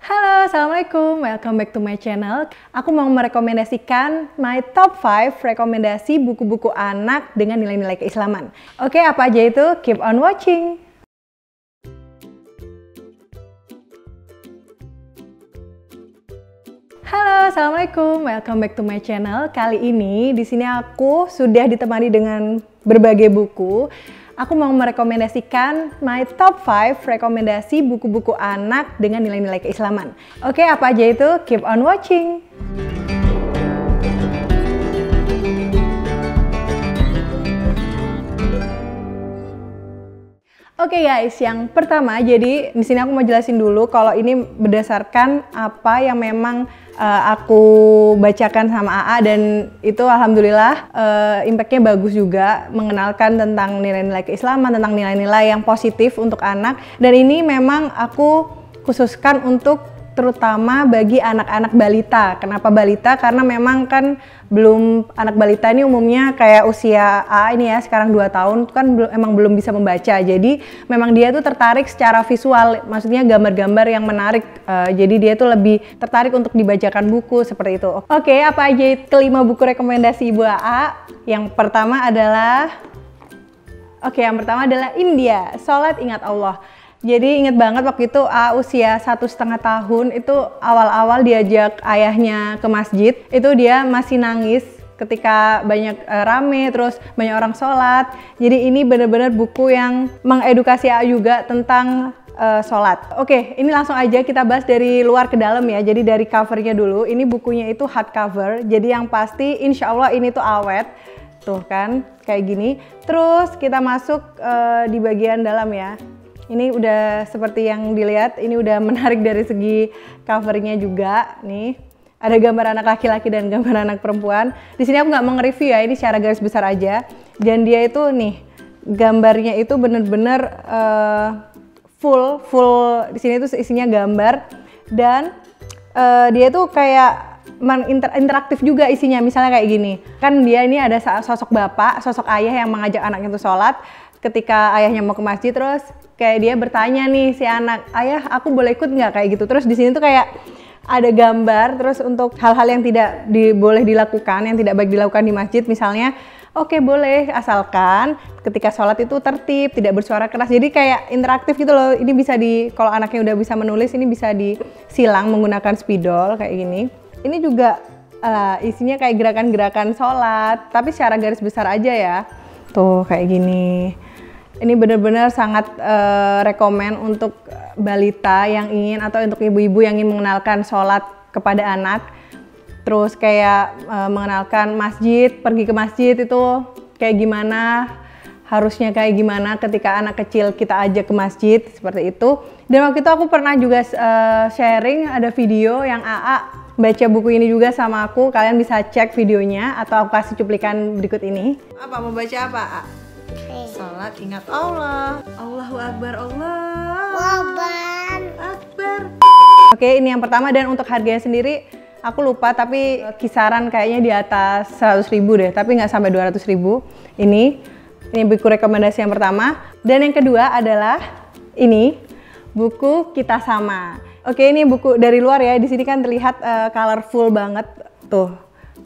Halo, Assalamualaikum. Welcome back to my channel. Aku mau merekomendasikan my top 5 rekomendasi buku-buku anak dengan nilai-nilai keislaman. Oke, apa aja itu? Keep on watching. Halo, Assalamualaikum. Welcome back to my channel. Kali ini di sini aku sudah ditemani dengan berbagai buku. Aku mau merekomendasikan my top 5 rekomendasi buku-buku anak dengan nilai-nilai keislaman. Oke, apa aja itu? Keep on watching. Oke guys, yang pertama, jadi di sini aku mau jelasin dulu kalau ini berdasarkan apa yang memang aku bacakan sama AA, dan itu alhamdulillah impactnya bagus juga, mengenalkan tentang nilai-nilai keislaman, tentang nilai-nilai yang positif untuk anak. Dan ini memang aku khususkan untuk terutama bagi anak-anak balita. Kenapa balita? Karena memang kan anak balita ini umumnya kayak usia A ini ya, sekarang 2 tahun kan emang belum bisa membaca. Jadi memang dia tuh tertarik secara visual, maksudnya gambar-gambar yang menarik. Jadi dia tuh lebih tertarik untuk dibacakan buku seperti itu. Oke, apa aja kelima buku rekomendasi Ibu AA? Yang pertama adalah India, Sholat Ingat Allah. Jadi inget banget waktu itu usia 1,5 tahun itu awal-awal diajak ayahnya ke masjid, itu dia masih nangis ketika banyak rame, terus banyak orang sholat. Jadi ini benar-benar buku yang mengedukasi juga tentang sholat. Oke, ini langsung aja kita bahas dari luar ke dalam ya. Jadi dari covernya dulu, ini bukunya itu hardcover, jadi yang pasti insya Allah ini tuh awet. Tuh kan, kayak gini. Terus kita masuk di bagian dalam ya. Ini udah seperti yang dilihat, ini udah menarik dari segi covernya juga. Nih, ada gambar anak laki-laki dan gambar anak perempuan. Di sini aku nggak mau nge-review ya, ini secara garis besar aja. Dan dia itu nih, gambarnya itu bener-bener full. Di sini tuh isinya gambar, dan dia tuh kayak interaktif juga isinya. Misalnya kayak gini, kan dia ini ada sosok bapak, sosok ayah yang mengajak anaknya itu sholat. Ketika ayahnya mau ke masjid, terus kayak dia bertanya nih si anak, ayah aku boleh ikut nggak, kayak gitu. Terus di sini tuh kayak ada gambar, terus untuk hal-hal yang tidak boleh dilakukan, yang tidak baik dilakukan di masjid, misalnya oke, boleh asalkan ketika sholat itu tertib, tidak bersuara keras. Jadi kayak interaktif gitu loh. Ini bisa kalau anaknya udah bisa menulis, ini bisa disilang menggunakan spidol kayak gini. Ini juga isinya kayak gerakan-gerakan sholat, tapi secara garis besar aja ya. Tuh kayak gini. Ini benar-benar sangat rekomen untuk balita yang ingin, atau untuk ibu-ibu yang ingin mengenalkan sholat kepada anak. Terus kayak mengenalkan masjid, pergi ke masjid itu kayak gimana, harusnya kayak gimana ketika anak kecil kita ajak ke masjid, seperti itu. Dan waktu itu aku pernah juga sharing, ada video yang AA baca buku ini juga sama aku. Kalian bisa cek videonya, atau aku kasih cuplikan berikut ini. Apa, mau baca apa, A? Salat ingat Allah. Allahu Akbar, Allahu Akbar. Oke, ini yang pertama. Dan untuk harganya sendiri aku lupa, tapi kisaran kayaknya di atas 100.000 deh, tapi nggak sampai 200.000. Ini buku rekomendasi yang pertama. Dan yang kedua adalah ini buku Kita Sama. Oke, ini buku dari luar ya. Di sini kan terlihat colorful banget tuh,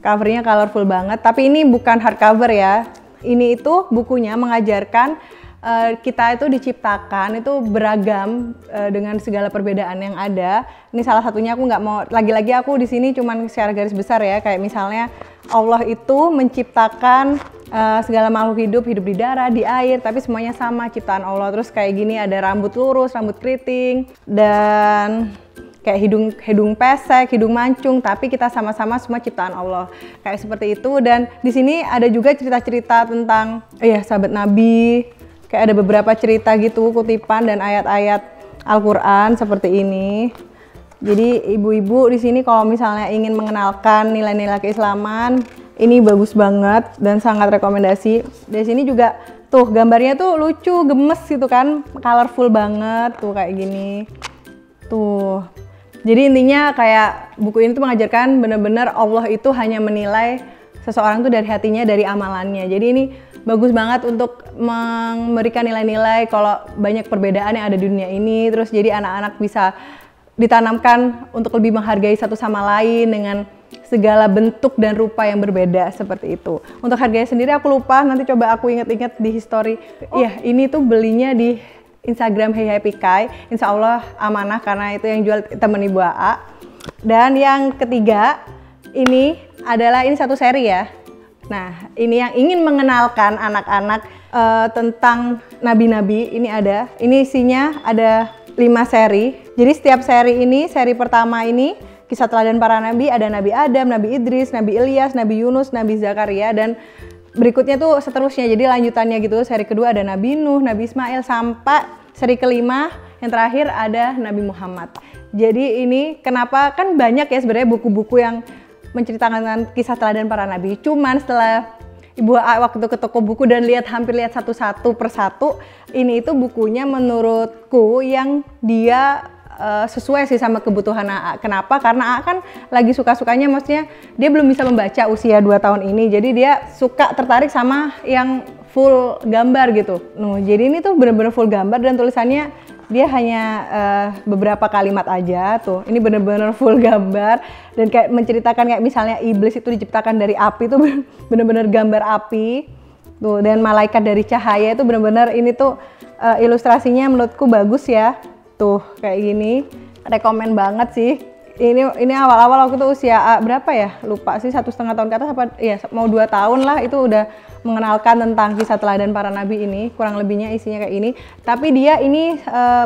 covernya colorful banget. Tapi ini bukan hardcover ya. Ini itu bukunya mengajarkan kita itu diciptakan itu beragam dengan segala perbedaan yang ada. Ini salah satunya, aku nggak mau lagi-lagi, aku di sini cuman secara garis besar ya. Kayak misalnya Allah itu menciptakan segala makhluk hidup di darat, di air, tapi semuanya sama ciptaan Allah. Terus kayak gini, ada rambut lurus, rambut keriting, dan kayak hidung pesek, hidung mancung, tapi kita sama-sama semua ciptaan Allah. Kayak seperti itu. Dan di sini ada juga cerita-cerita tentang sahabat Nabi. Kayak ada beberapa cerita gitu, kutipan dan ayat-ayat Al-Qur'an seperti ini. Jadi ibu-ibu di sini kalau misalnya ingin mengenalkan nilai-nilai keislaman, ini bagus banget dan sangat rekomendasi. Di sini juga tuh gambarnya tuh lucu, gemes gitu kan, colorful banget tuh kayak gini. Tuh. Jadi intinya kayak buku ini tuh mengajarkan benar-benar Allah itu hanya menilai seseorang tuh dari hatinya, dari amalannya. Jadi ini bagus banget untuk memberikan nilai-nilai kalau banyak perbedaan yang ada di dunia ini. Terus jadi anak-anak bisa ditanamkan untuk lebih menghargai satu sama lain dengan segala bentuk dan rupa yang berbeda seperti itu. Untuk harganya sendiri aku lupa, nanti coba aku inget-inget di history. Iya, ini tuh belinya di Instagram Hey Happy Kai. Insya Allah amanah karena itu yang jual temen Ibu AA. Dan yang ketiga, ini adalah satu seri ya. Nah, ini yang ingin mengenalkan anak-anak tentang nabi-nabi. Ini isinya ada 5 seri. Jadi setiap seri ini, seri pertama ini kisah teladan para nabi, ada Nabi Adam, Nabi Idris, Nabi Ilyas, Nabi Yunus, Nabi Zakaria, dan berikutnya tuh seterusnya. Jadi lanjutannya gitu, seri kedua ada Nabi Nuh, Nabi Ismail, sampai seri kelima yang terakhir ada Nabi Muhammad. Jadi ini kenapa kan banyak ya sebenarnya buku-buku yang menceritakan kisah teladan para nabi. Cuman setelah Ibu A waktu ke toko buku dan hampir lihat satu-satu persatu, ini itu bukunya menurutku yang dia sesuai sih sama kebutuhan AA. Kenapa? Karena AA kan lagi suka-sukanya, maksudnya dia belum bisa membaca usia 2 tahun ini, jadi dia suka tertarik sama yang full gambar gitu. Jadi ini tuh bener-bener full gambar dan tulisannya dia hanya beberapa kalimat aja tuh. Ini bener-bener full gambar dan kayak menceritakan kayak misalnya iblis itu diciptakan dari api, itu bener-bener gambar api tuh, dan malaikat dari cahaya. Itu bener-bener ini tuh ilustrasinya menurutku bagus ya. Tuh kayak gini, rekomen banget sih. Ini awal-awal waktu itu usia berapa ya? Lupa sih, 1,5 tahun ke atas apa ya, mau 2 tahun lah, itu udah mengenalkan tentang kisah teladan para nabi ini. Kurang lebihnya isinya kayak ini. Tapi dia ini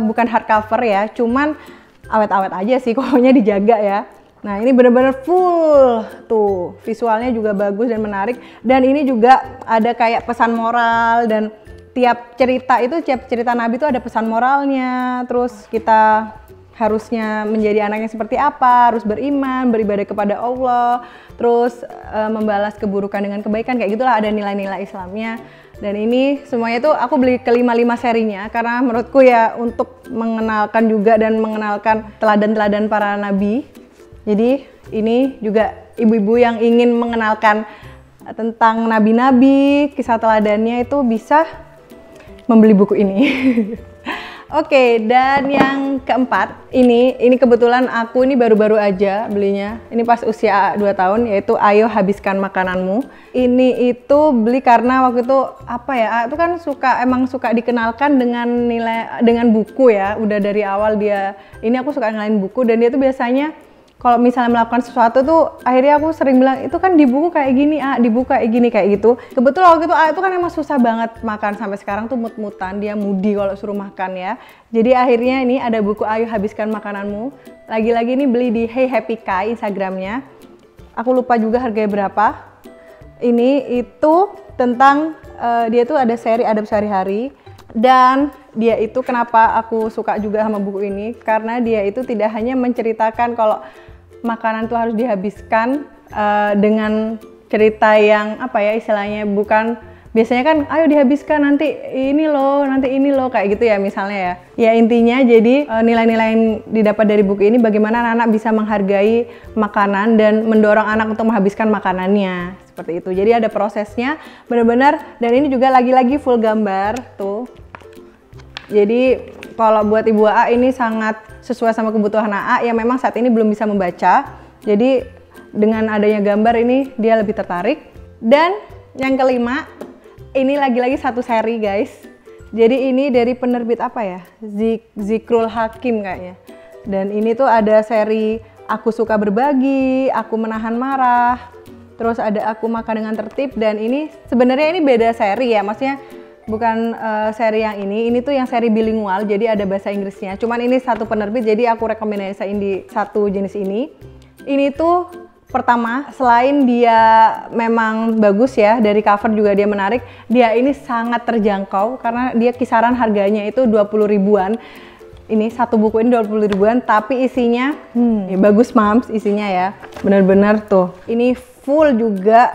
bukan hardcover ya, cuman awet-awet aja sih, pokoknya dijaga ya. Nah, ini bener-bener full tuh, visualnya juga bagus dan menarik. Dan ini juga ada kayak pesan moral, dan tiap cerita nabi itu ada pesan moralnya. Terus kita harusnya menjadi anak yang seperti apa, harus beriman, beribadah kepada Allah, terus membalas keburukan dengan kebaikan, kayak gitulah, ada nilai-nilai Islamnya. Dan ini semuanya itu aku beli ke 5 serinya karena menurutku ya untuk mengenalkan juga dan mengenalkan teladan-teladan para nabi. Jadi ini juga ibu-ibu yang ingin mengenalkan tentang nabi-nabi, kisah teladannya itu bisa membeli buku ini. Oke, dan yang keempat, ini kebetulan aku ini baru-baru aja belinya. Ini pas usia 2 tahun, yaitu Ayo Habiskan Makananmu. Ini itu beli karena waktu itu apa ya? Itu kan emang suka dikenalkan dengan buku ya. Udah dari awal ini aku suka ngenalin buku, dan dia tuh biasanya kalau misalnya melakukan sesuatu tuh akhirnya aku sering bilang itu kan di buku kayak gini, di buku kayak gini, kayak gitu. Kebetulan waktu itu kan emang susah banget makan, sampai sekarang tuh mut-mutan, dia moody kalau suruh makan ya. Jadi akhirnya ini ada buku Ayo Habiskan Makananmu. Lagi-lagi ini beli di Hey Happy Kai Instagramnya. Aku lupa juga harganya berapa. Ini itu tentang dia tuh ada seri Adab Sehari-hari. Dan dia itu kenapa aku suka juga sama buku ini, karena dia itu tidak hanya menceritakan kalau makanan tuh harus dihabiskan dengan cerita yang apa ya istilahnya, bukan biasanya kan ayo dihabiskan nanti ini loh kayak gitu ya misalnya ya. Ya intinya jadi nilai-nilai yang didapat dari buku ini bagaimana anak-anak bisa menghargai makanan dan mendorong anak untuk menghabiskan makanannya. Seperti itu. Jadi ada prosesnya benar-benar, dan ini juga lagi-lagi full gambar tuh. Jadi kalau buat Ibu AA ini sangat sesuai sama kebutuhan AA yang memang saat ini belum bisa membaca. Jadi dengan adanya gambar ini dia lebih tertarik. Dan yang kelima, ini lagi-lagi satu seri guys. Jadi ini dari penerbit apa ya? Zikrul Hakim kayaknya. Dan ini tuh ada seri Aku Suka Berbagi, Aku Menahan Marah, terus ada Aku Makan Dengan Tertib. Dan ini sebenarnya ini beda seri ya, maksudnya bukan seri yang ini tuh yang seri bilingual, jadi ada bahasa Inggrisnya. Cuman ini satu penerbit, jadi aku rekomendasiin di satu jenis ini. Ini tuh pertama, selain dia memang bagus ya, dari cover juga dia menarik, dia ini sangat terjangkau karena dia kisaran harganya itu 20 ribuan. Ini satu buku ini 20 ribuan, tapi isinya ya bagus mams isinya ya. Bener-bener tuh, ini full juga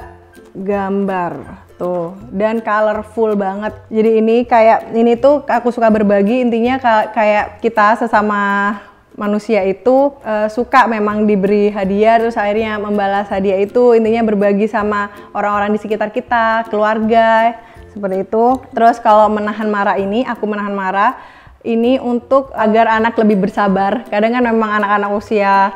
gambar. Tuh, dan colorful banget. Jadi ini tuh Aku Suka Berbagi, intinya kayak kita sesama manusia itu suka memang diberi hadiah, terus akhirnya membalas hadiah itu, intinya berbagi sama orang-orang di sekitar kita, keluarga, seperti itu. Terus kalau menahan marah ini, Aku Menahan Marah, ini untuk agar anak lebih bersabar. Kadang kan memang anak-anak usia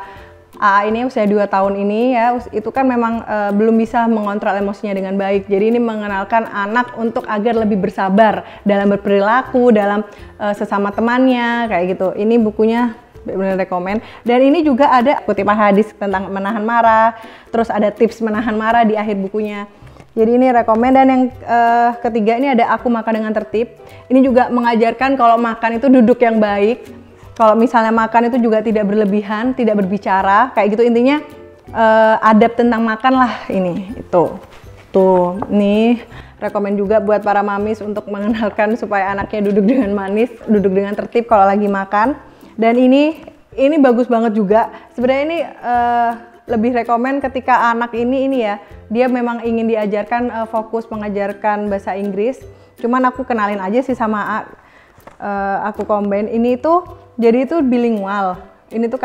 ini usia 2 tahun ini ya, itu kan memang belum bisa mengontrol emosinya dengan baik. Jadi ini mengenalkan anak untuk agar lebih bersabar dalam berperilaku, dalam sesama temannya kayak gitu. Ini bukunya benar rekomen. Dan ini juga ada kutipan hadis tentang menahan marah, terus ada tips menahan marah di akhir bukunya. Jadi ini rekomen. Dan yang ketiga ini ada Aku Makan Dengan Tertib. Ini juga mengajarkan kalau makan itu duduk yang baik. Kalau misalnya makan itu juga tidak berlebihan, tidak berbicara, kayak gitu. Intinya adab tentang makan lah ini. Tuh, nih rekomen juga buat para mamis untuk mengenalkan supaya anaknya duduk dengan manis, duduk dengan tertib kalau lagi makan. Dan ini bagus banget juga. Sebenarnya ini lebih rekomen ketika anak ini ya, dia memang ingin diajarkan fokus mengajarkan bahasa Inggris. Cuman aku kenalin aja sih sama aku combine. Ini tuh jadi itu bilingual. Ini tuh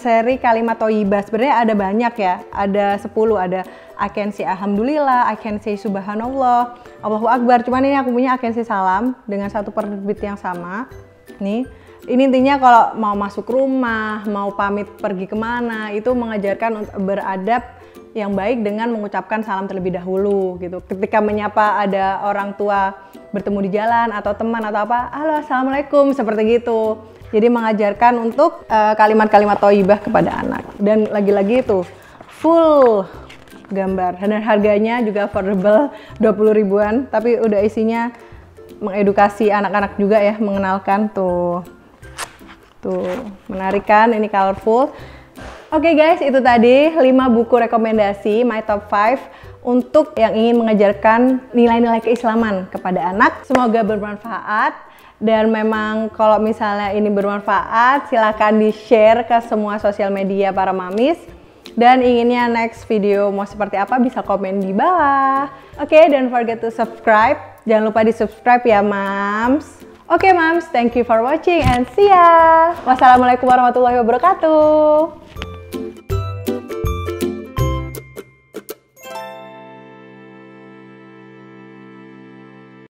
seri kalimat thayyibah. Sebenarnya ada banyak ya, ada 10, ada I can say alhamdulillah, I can say subhanallah, Allahu Akbar. Cuman ini aku punya I can say salam dengan satu penerbit yang sama. Nih, ini intinya kalau mau masuk rumah, mau pamit pergi kemana, itu mengajarkan untuk beradab yang baik dengan mengucapkan salam terlebih dahulu gitu. Ketika menyapa ada orang tua bertemu di jalan atau teman atau apa, halo assalamualaikum, seperti gitu. Jadi mengajarkan untuk kalimat-kalimat thayyibah kepada anak. Dan lagi-lagi itu full gambar. Dan harganya juga affordable, 20 ribuan. Tapi udah isinya mengedukasi anak-anak juga ya, mengenalkan tuh. Menarik kan, ini colorful. Oke guys, itu tadi 5 buku rekomendasi My Top 5 untuk yang ingin mengajarkan nilai-nilai keislaman kepada anak. Semoga bermanfaat. Dan memang kalau misalnya ini bermanfaat, silakan di-share ke semua sosial media para mamis. Dan inginnya next video mau seperti apa bisa komen di bawah. Oke, don't forget to subscribe. Jangan lupa di-subscribe ya mams. Oke mams, thank you for watching and see ya. Wassalamualaikum warahmatullahi wabarakatuh.